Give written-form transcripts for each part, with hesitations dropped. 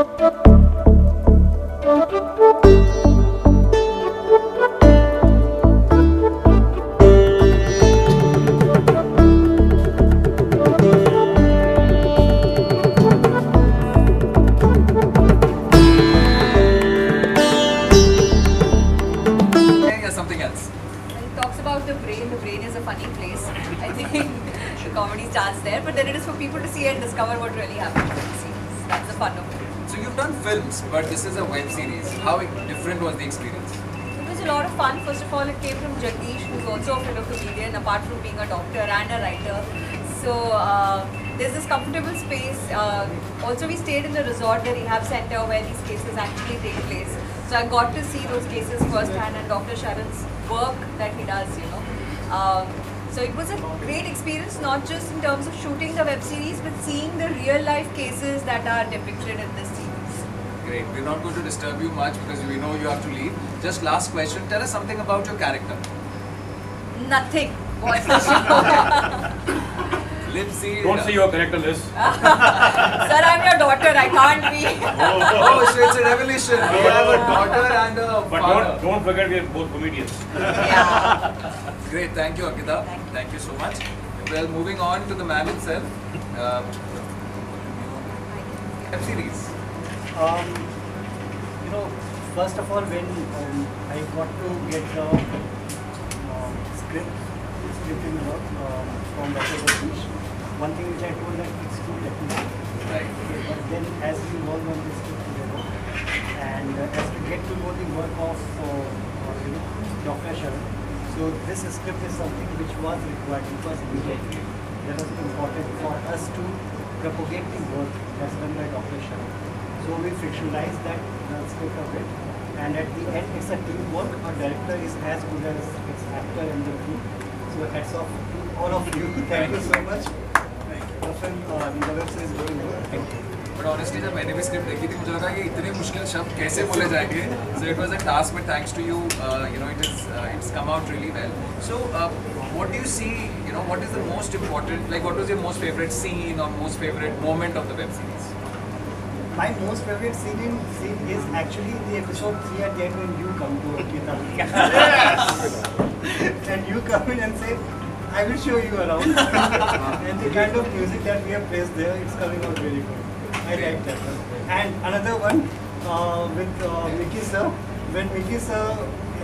Something else. When it talks about the brain is a funny place. I think the comedy starts there, but then it is for people to see and discover what really happened in the series. That's the fun of it. So you've done films, but this is a web series. How different was the experience? It was a lot of fun. First of all, it came from Jagdish, who's also a fellow comedian, apart from being a doctor and a writer. So there's this comfortable space. Also, we stayed in the resort, the rehab center, where these cases actually take place. So I got to see those cases firsthand, and Dr. Sharan's work that he does, you know. So it was a great experience, not just in terms of shooting the web series, but seeing the real life cases that are depicted in this series. Great. We're not going to disturb you much because we know you have to leave. Just last question. Tell us something about your character. Nothing. What's the show? Lipsy. Don't say your character list. Sir, I'm your daughter. I can't be. Oh, so it's a revelation. We have a daughter and a But father. don't forget we are both comedians. Yeah. Great. Thank you, Ankita. Thank you so much. Well, moving on to the man himself. Web series. You know, first of all, when I got to get the scripting from Dr. Jagdish, one thing which I told that it's too technical. Right. Okay, but then as we work on this script together, and as we get to know the work of Dr. Sharan, so this script is something which was required because immediately that was important for us to propagate the work that's done by Dr. Sharan. So we fictionalize that script of it, and at the end it's a teamwork. Our director is as good as its actor and the crew. So hats off to all of you. Thank you so much. The film, the web series is going good. Thank you. But honestly, जब मैंने भी script देखी थी मुझे लगा कि इतने मुश्किल शब्द कैसे बोले जाएंगे. So it was a task, but thanks to you, it's come out really well. So what do you see? You know, what is the most important? Like, what was your most favorite scene or most favorite moment of the web series? My most favorite scene is actually the episode 3 at the end when you come to Ankita. Yes! And you come in and say, I will show you around. And the kind of music that we have placed there, it's coming out very good. I like that one. And another one with Mickey sir. When Mickey sir,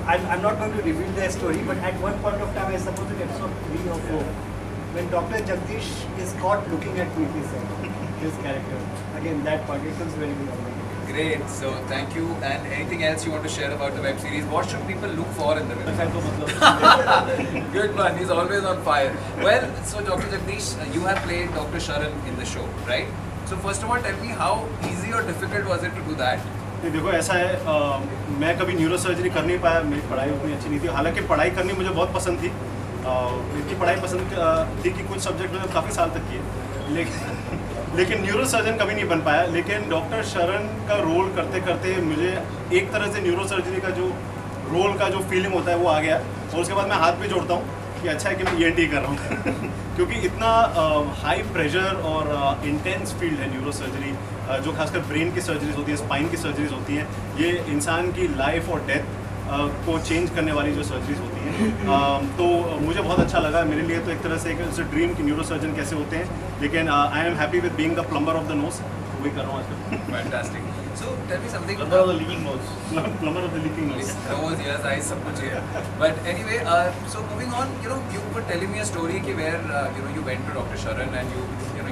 I'm not going to reveal their story, but at one point of time, I suppose in episode 3 or 4, when Dr. Jagdish is caught looking at Mickey sir, his character. Again, that part, it was very good. Great. So thank you. And anything else you want to share about the web series? What should people look for in the web series? Good one. He's always on fire. Well, so Dr. Jagdish, you have played Dr. Sharan in the show, right? So first of all, tell me how easy or difficult was it to do that? देखो ऐसा है, मैं कभी neuro surgery कर नहीं पाया. मेरी पढ़ाई उतनी अच्छी नहीं थी. हालांकि पढ़ाई करनी मुझे बहुत पसंद थी. इतनी पढ़ाई पसंद थी कि कुछ सब्जेक्ट मैंने काफ़ी साल तक किए, लेकिन न्यूरो सर्जन कभी नहीं बन पाया. लेकिन डॉक्टर शरण का रोल करते करते मुझे एक तरह से न्यूरो सर्जरी का जो रोल का जो फीलिंग होता है वो आ गया. और उसके बाद मैं हाथ पे जोड़ता हूँ कि अच्छा है कि मैं ENT कर रहा हूँ. क्योंकि इतना हाई प्रेशर और इंटेंस फील्ड है न्यूरो सर्जरी, जो खासकर ब्रेन की सर्जरीज होती है, स्पाइन की सर्जरीज होती हैं. ये इंसान की लाइफ और डेथ को चेंज करने वाली जो सर्जरीज होती हैं. तो मुझे बहुत अच्छा लगा. मेरे लिए तो एक तरह से एक ड्रीम कि न्यूरो सर्जन कैसे होते हैं. लेकिन I am happy with being the plumber of the nose. वही कर रहा हूँ आजकल. Fantastic. So tell me something. Plumber of the leaking nose. Plumber of the leaking nose. Nose, ears, eyes, सब कुछ है. But anyway, so moving on, you were telling me a story कि where you went to Dr. Sharan and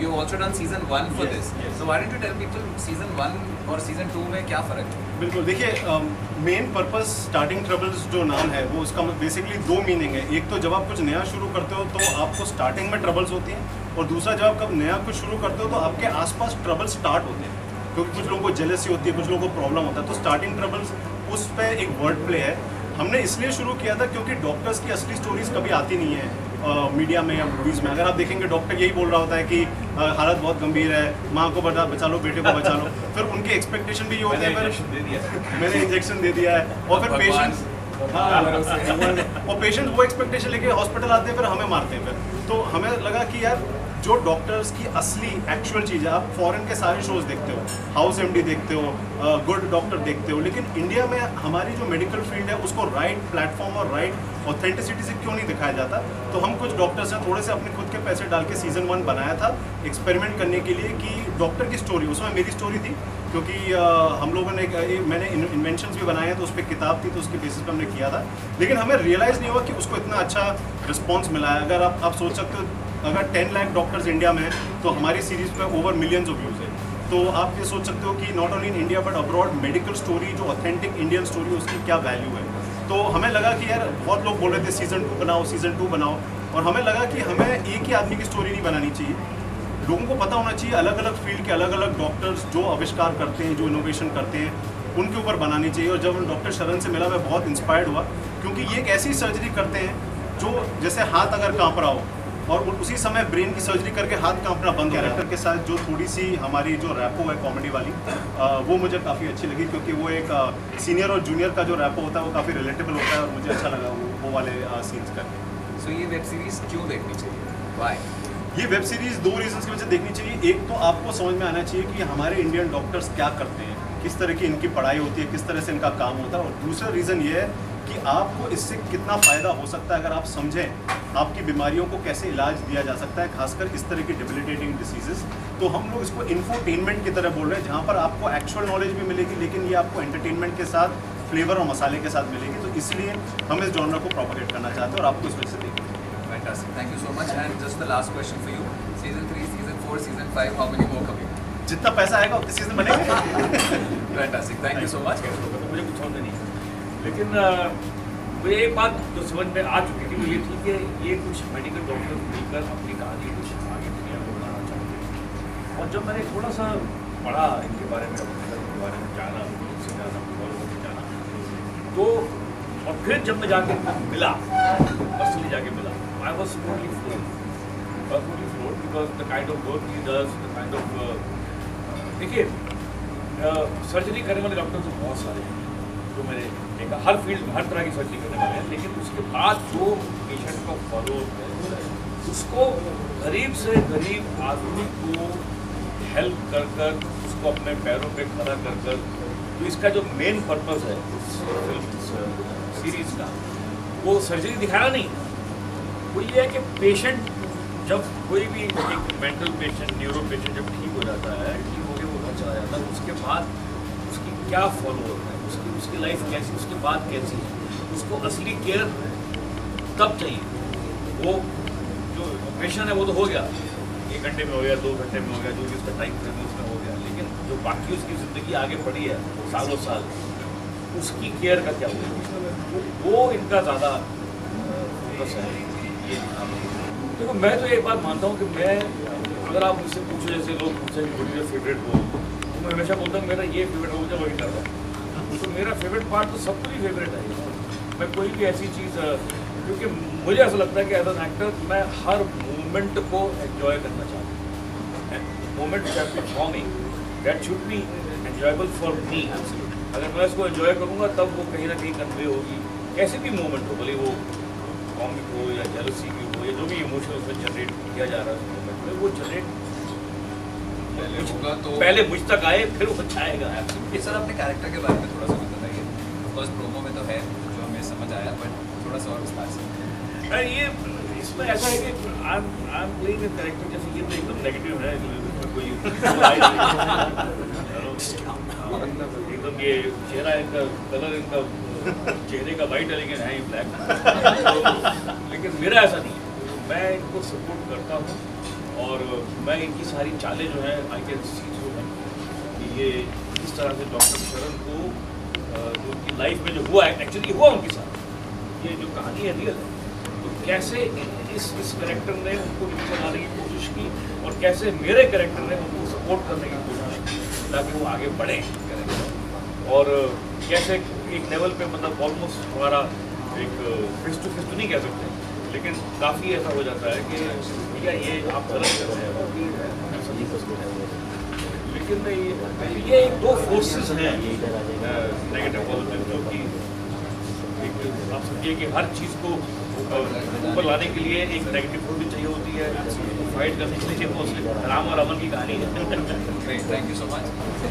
you've also done season 1 for this. Yes. So why don't you tell people season 1 और season 2 में क्या फर्क है? बिल्कुल. देखिए, main purpose starting troubles जो नाम है वो उसका बेसिकली 2 मीनिंग है. एक तो जब आप कुछ नया शुरू करते हो तो आपको स्टार्टिंग में ट्रबल्स होती हैं, और दूसरा जब आप कब नया कुछ शुरू करते हो तो आपके आसपास ट्रबल स्टार्ट होते हैं. क्योंकि कुछ लोगों को जेलसी होती है, कुछ लोगों को प्रॉब्लम होता है. तो स्टार्टिंग ट्रबल्स उस पर एक वर्ड प्ले है. हमने इसलिए शुरू किया था क्योंकि डॉक्टर्स की असली स्टोरीज कभी आती नहीं है मीडिया में या मूवीज़ में. अगर आप देखेंगे डॉक्टर यही बोल रहा होता है कि हालत बहुत गंभीर है, माँ को बचा लो, बेटे को बचा लो. फिर उनके एक्सपेक्टेशन भी ये होते हैं, मैंने इंजेक्शन दे दिया है. और फिर पेशेंट्स और पेशेंट वो एक्सपेक्टेशन लेके हॉस्पिटल आते हैं, फिर हमें मारते हैं. फिर तो हमें लगा कि यार जो डॉक्टर्स की असली एक्चुअल चीज़ है। आप फॉरेन के सारे शोज देखते हो, हाउस एमडी देखते हो, गुड डॉक्टर देखते हो, लेकिन इंडिया में हमारी जो मेडिकल फील्ड है उसको राइट प्लेटफॉर्म और राइट ऑथेंटिसिटी से क्यों नहीं दिखाया जाता। तो हम कुछ डॉक्टर्स हैं, थोड़े से अपने खुद के पैसे डाल के सीज़न 1 बनाया था एक्सपेरिमेंट करने के लिए कि डॉक्टर की स्टोरी, उसमें मेरी स्टोरी थी क्योंकि हम लोगों ने मैंने इन्वेंशंस भी बनाए हैं, तो उस पर किताब थी, तो उसके बेसिस पर हमने किया था। लेकिन हमें रियलाइज़ नहीं हुआ कि उसको इतना अच्छा रिस्पॉन्स मिला है। अगर आप सोच सकते हो, अगर 10 लाख डॉक्टर्स इंडिया में हैं तो हमारी सीरीज़ पे ओवर मिलियंस ऑफ व्यूज़ है। तो आप ये सोच सकते हो कि not only in India but abroad medical story, जो ऑथेंटिक इंडियन स्टोरी है, उसकी क्या वैल्यू है। तो हमें लगा कि यार बहुत लोग बोल रहे थे सीज़न 2 बनाओ, सीज़न 2 बनाओ, और हमें लगा कि हमें एक ही आदमी की स्टोरी नहीं बनानी चाहिए। लोगों को पता होना चाहिए अलग अलग फील्ड के अलग अलग डॉक्टर्स जो आविष्कार करते हैं, जो इनोवेशन करते हैं, उनके ऊपर बनानी चाहिए। और जब डॉक्टर शरण से मिला मैं बहुत इंस्पायर्ड हुआ, क्योंकि ये एक ऐसी सर्जरी करते हैं जो जैसे हाथ अगर काँप रहा हो और उसी समय ब्रेन की सर्जरी करके हाथ कांपना बंद। कैरेक्टर के साथ जो थोड़ी सी हमारी जो रैपो है कॉमेडी वाली, वो मुझे काफ़ी अच्छी लगी, क्योंकि वो एक सीनियर और जूनियर का जो रैपो होता है वो काफ़ी रिलेटेबल होता है और मुझे अच्छा लगा वो वाले सीन्स करके। सो ये वेब सीरीज क्यों देखनी चाहिए, व्हाई? ये वेब सीरीज़ 2 रीजंस की वजह से देखनी चाहिए। एक तो आपको समझ में आना चाहिए कि हमारे इंडियन डॉक्टर्स क्या करते हैं, किस तरह की इनकी पढ़ाई होती है, किस तरह से इनका काम होता है। और दूसरा रीज़न ये है कि आपको इससे कितना फ़ायदा हो सकता है अगर आप समझें आपकी बीमारियों को कैसे इलाज दिया जा सकता है, खासकर इस तरह की डिबिलिटेटिंग डिसीजेस। तो हम लोग इसको इन्फोटेनमेंट की तरह बोल रहे हैं, जहाँ पर आपको एक्चुअल नॉलेज भी मिलेगी, लेकिन ये आपको एंटरटेनमेंट के साथ फ्लेवर और मसाले के साथ मिलेगी। तो इसलिए हम इस जॉनर को प्रोपेगेट करना चाहते हैं और आपको इस वजह से देखेंगे। Fantastic. Thank you so much. And just the last question for you. Season 3, Season 4, Season 5, how many more coming? जितना पैसा आएगा उतने सीजन बनेंगे। Fantastic. Thank you so much. तो मुझे कुछ समझ नहीं, लेकिन मुझे एक बात जो समझ में आ चुकी थी वो ये थी कि ये कुछ मेडिकल डॉक्टर मिलकर अपनी कहानी कुछ आगे दुनिया को बनाना चाहते हैं। और जब मैंने थोड़ा सा पढ़ा इनके बारे में, इनके बारे में जाना, इनसे जाना, फॉलो करके जाना, तो और फिर जब मैं जाके मिला, पर्सनली जाके मिला, I was totally floored because the kind of work he does, the kind of देखिए सर्जरी करने वाले डॉक्टर तो बहुत सारे हैं जो मैंने देखा, हर फील्ड में हर तरह की सर्जरी करने वाले हैं, लेकिन उसके बाद जो पेशेंट का फॉलो है उसको गरीब से गरीब आदमी को हेल्प कर कर उसको अपने पैरों पे खड़ा कर कर, तो इसका जो मेन पर्पस है इस सीरीज का, वो सर्जरी दिखाना नहीं, वो ये है कि पेशेंट जब कोई भी एक मेंटल पेशेंट, न्यूरो पेशेंट जब ठीक हो जाता है, ठीक होकर वो घर चला जाता है, उसके बाद उसकी क्या फॉलो होता है, उसकी लाइफ कैसी, उसके बाद कैसी है, उसको असली केयर तब चाहिए। वो जो ऑपरेशन है वो तो हो गया, 1 घंटे में हो गया, 2 घंटे में हो गया, जो भी उसका टाइम फ्रेम है उसमें हो गया, लेकिन जो बाकी उसकी ज़िंदगी आगे बढ़ी है सालों साल, उसकी केयर का क्या होगा, वो इनका ज़्यादा फोकस है। ये देखो, मैं तो एक बात मानता हूँ कि मैं, अगर आप मुझसे पूछो, जैसे लोग पूछते हैं कि मेरा फेवरेट हो, तो मैं हमेशा बोलता हूँ मेरा ये फेवरेट हो, मुझे वही करता है। तो मेरा फेवरेट पार्ट तो सबको ही फेवरेट है। मैं कोई भी ऐसी चीज़, क्योंकि मुझे ऐसा लगता है कि एज एन एक्टर मैं हर मोमेंट को एंजॉय करना चाहता हूँ। Moment for me that should be enjoyable for me. अगर मैं इसको एंजॉय करूँगा तब वो कहीं ना कहीं कन्वे होगी, कैसे भी मोमेंट हो, भले वो कॉमिक हो या जेलसी भी हो, या जो भी इमोशन उसमें जनरेट किया जा रहा है उस मोमेंट में, वो जनरेट पहले मुझ तक आए, फिर वो जाएगा। सर, अपने कैरेक्टर के बारे में थोड़ा सा बताइए। फर्स्ट प्रोमो में तो है जो हमें समझ आया, बट थोड़ा सा और विस्तार से। ये इसमें ऐसा है कि I am playing a character, जैसे ये तो एकदम नेगेटिव है, इसमें कोई एकदम ये चेहरा इनका कलर, इनका चेहरे का वाइट है लेकिन है ही ब्लैक। तो लेकिन मेरा ऐसा नहीं है, मैं इनको सपोर्ट करता हूँ और मैं इनकी सारी चालें जो हैं आई कैन सी थ्रू है कि ये किस तरह से डॉक्टर शरण को जो उनकी लाइफ में जो हुआ है, एक्चुअली हुआ उनके साथ, ये जो कहानी है रियल है, तो कैसे इस कैरेक्टर ने उनको नीचे लाने की कोशिश की और कैसे मेरे कैरेक्टर ने उनको सपोर्ट करने की कोशिश की ताकि वो आगे बढ़े, और कैसे एक लेवल पे मतलब ऑलमोस्ट हमारा एक फेस टू फेस तो नहीं कह सकते, लेकिन काफ़ी ऐसा हो जाता है कि भैया ये आप गलत कर रहे हैं, ऐसा नहीं कर सकते। लेकिन ये एक दो फोर्सेस हैं नेगेटिव पॉजिटिव, जो कि एक आप समझिए कि हर चीज़ को ऊपर लाने के लिए एक नेगेटिव फोर्स भी चाहिए होती है, फाइट करने के लिए वो राम और रावण की कहानी है। Great, thank you so much.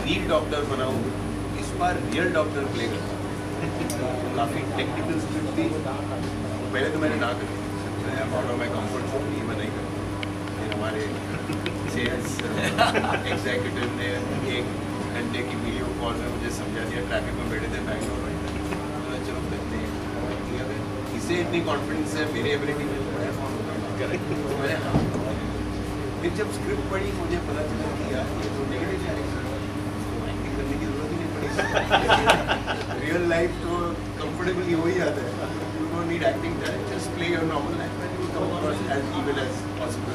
Reel doctor बनाऊँ, इस बार रियल डॉक्टर प्ले करूँ। काफ़ी टेक्निकल स्क्रिप्ट थी। पहले तो मैंने ना करी, out of my comfort zone, ये मैं नहीं करूँ। फिर हमारे सेल्स एग्जीक्यूटिव ने 1 घंटे की वीडियो कॉल में मुझे समझा दिया, ट्रैफिक में बैठे थे बैंगलोर में, तो चलो करते हैं। इससे इतनी कॉन्फिडेंस है मेरी एबिलिटी में, तो मैंने हाँ। फिर जब स्क्रिप्ट पढ़ी मुझे पता चला कि यार ये तो नेगेटिव कैरेक्टर है, तो एक्टिंग करने की जरूरत ही नहीं पड़ी। रियल लाइफ तो कंफर्टेबली हो ही जाता है, you don't need acting talent, just play your normal life and you come across as evil as possible.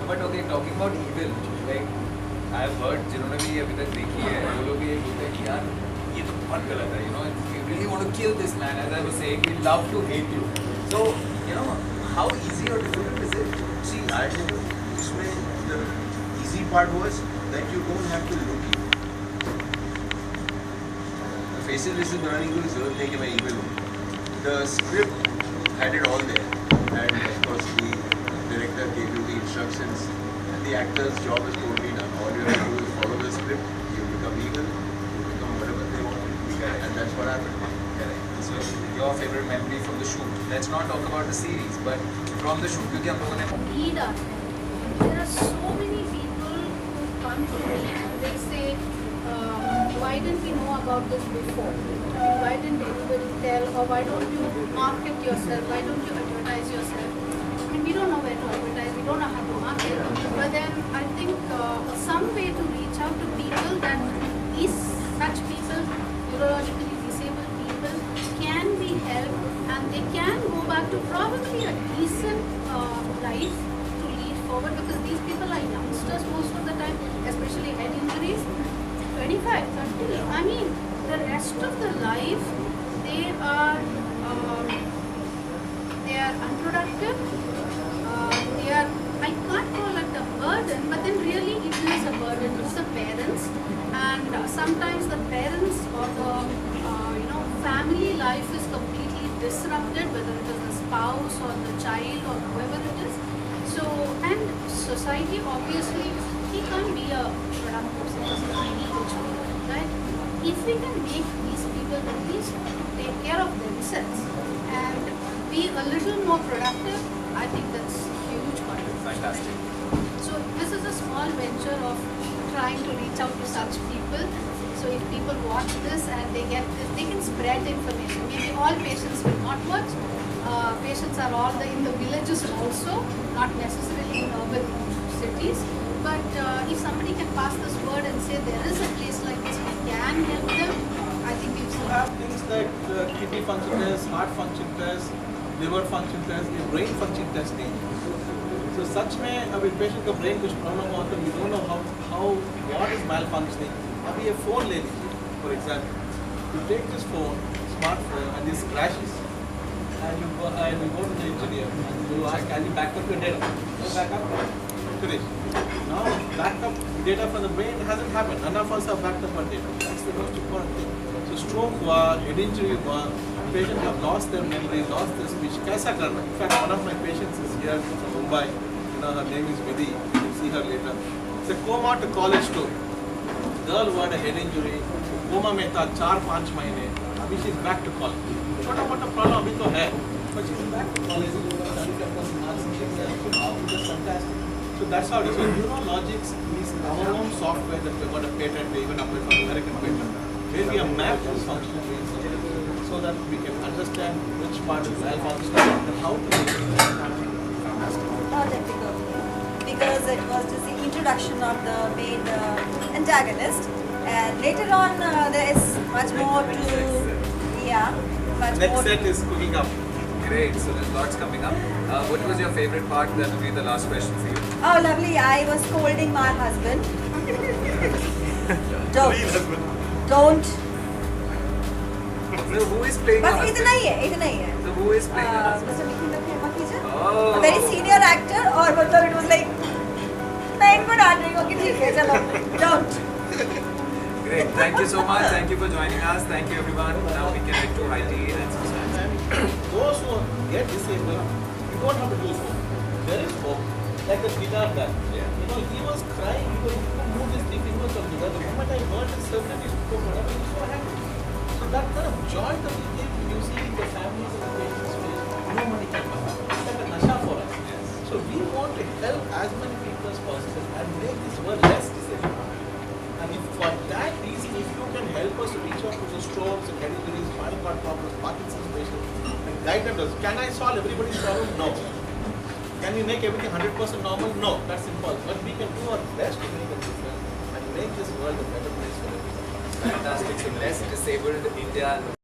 But okay, talking about evil, like I have heard जिन्होंने भी अभी तक देखी है, वो लोग भी ये बोलते हैं कि यार ये तो बहुत गलत है, you know, we really want to kill this man, as I was saying, we love to hate you. So, you know, how easy or difficult is it? See, I think इसमें the easy part was that you don't have to look evil. Faces वैसे बनाने की कोई जरूरत नहीं कि मैं evil हूँ. The script had it all there, and of course the director gave you the instructions, and the actor's job is totally done. All you have to do is follow the script. You become evil, you become whatever they want you to be, and that's what happened. Correct. So, your favorite memory from the shoot. Let's not talk about the series, but from the shoot, क्योंकि हम लोगों ने lead us. There are so many people who come to me and they say, why didn't we know about this before? I mean, why didn't anybody tell, or why don't you market yourself? Why don't you advertise yourself? I mean, we don't know where to advertise, we don't know how to market. But then I think some way to reach out to people that these such people, neurologically disabled people, can be helped and they can go back to probably a decent life to lead forward, because these people are youngsters most of the time, especially head injuries, 25, 30. I mean, the rest of the life they are unproductive. They are, I can't call it a burden, but then really it is a burden to the parents, and sometimes the parents or the family life is completely disrupted, whether it is the spouse or the child or whoever it is. So, and society obviously, he can't be a productive citizen in any which way, right? If we can make these people at least take care of themselves and be a little more productive, I think that's huge contribution. fantastic. So this is a small venture of trying to reach out to such people. So if people watch this and they get this, they can spread the information. Maybe all patients will not watch. Patients are all in the villages also, not necessarily in urban cities. But if somebody can pass this word and say there is a place like this, we can help them, I think we've You seen. have things like kidney function test, heart function test, liver function test, ये brain function testing. So such में अभी patient का brain कुछ problem हो तो we don't know how what is malfunctioning. अभी ये phone ले लीजिए, for example, you take this phone, smartphone, and this crashes, and you go to the engineer and you ask, can you back up your data? No backup. Finish. Now backup data from the brain hasn't happened. None of us have backed up our data. That's the most important thing. So stroke हुआ, head injury हुआ, patients have lost their memory, lost their speech. कैसा करना? In fact, one of my patients is here from Mumbai. Her name is Vidhi. You will see her later. It's a coma to college story. Girl who had a head injury, coma में था 4-5 महीने. अभी she's back to college. छोटा-मोटा problem अभी तो है, but she's back to college. Just fantastic. So that's how it is. So Neurologics is our own software that we got a patent, we even applied for American patent, where we have mapped those functional ways so that we can understand which part is malfunctioning and how to make it. Not difficult, because it was just the introduction of the main antagonist, and later on there is much more to, much Next more. set is cooking up. Great. So there's lots coming up. What was your favorite part? That will be the last question for you. Oh, lovely! I was scolding my husband. Don't. So who is playing? बस your इतना ही husband? है, इतना ही है. So who is playing? your husband? Mr. Nikhil Makija, Oh. a very senior actor, और मतलब it was like, मैं इनको डांट रही हूँ कि ठीक है चलो, don't. Great. Thank you so much. Thank you for joining us. Thank you everyone. Now we can head to IT and subscribe. And those who get disabled, you don't have to do so. there is hope. Like the guitar guy. Yeah. You know, he was crying because he couldn't move his 3 fingers from together. The moment I heard his sermon, he spoke whatever, he was so happy. So that kind of joy that we give, you see in the families and the patients' face, no money can buy. It's like a nasha for us. So we want to help as many people as possible and make this world less disabled. And if for that reason, if you can help us to reach out to the strokes and hereditaries, spinal cord problems, Parkinson's patients, and guide them, can I solve everybody's problem? No. Can we make everything 100% normal? No, that's impossible. But we can do our best to make a difference and make this world a better place for everyone. Fantastic. So less disabled India.